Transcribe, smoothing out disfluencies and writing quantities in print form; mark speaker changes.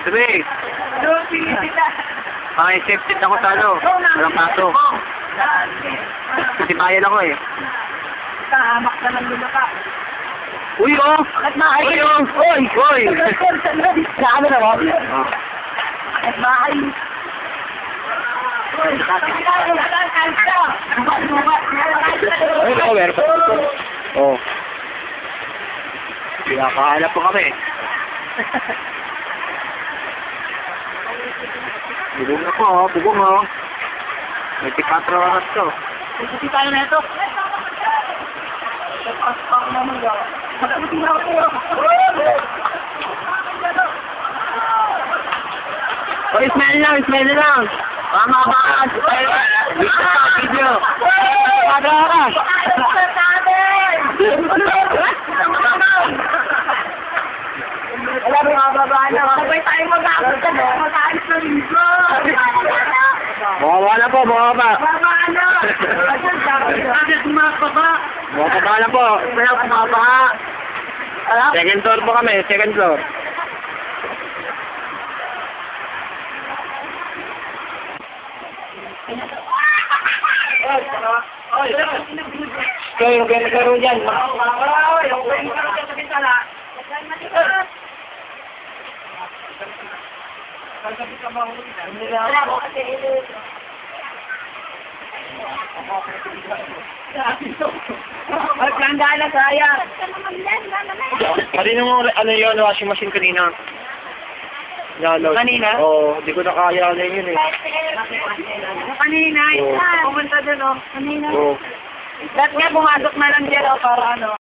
Speaker 1: Sabi. Ay, safety ako sa ano. Walang paso. Kasi bayan ako eh.
Speaker 2: Kahamak ka ng lumaka.
Speaker 1: Uy, oh!
Speaker 2: At bahay.
Speaker 1: Uy, oh! Uy! Uy!
Speaker 2: Sa ano na mo?
Speaker 1: Oh.
Speaker 2: At bahay.
Speaker 1: Ay, ako, meron pa. Oh. Pinakahanap po kami. Bubong na po, oh. Bubong, oh. 24 oras to.
Speaker 2: Ikuti tayo na ito.
Speaker 1: Oh, smile na lang. Mama ba? Video. Padara.
Speaker 2: Wala mga babae na. Sabay tayo mag-aabot ka na. Mag-aalis na libo.
Speaker 1: Bumaba na po, bumaba.
Speaker 2: Babae na. Agad bumaba.
Speaker 1: Bumaba na po.
Speaker 2: Wala bumaba.
Speaker 1: Second floor po kami, second floor. So, yung pinagkaro dyan.
Speaker 2: Magkanda na saya.
Speaker 1: Kanina mo, ano yun, washing machine kanina. Nalo.
Speaker 2: Kanina?
Speaker 1: Oo, di ko na kaya na yun eh.
Speaker 2: Kanina,
Speaker 1: Oo.
Speaker 2: pumunta dun, oh. Kanina.
Speaker 1: Oo.
Speaker 2: Lahat nga pumasok na lang dyan, oh, para ano.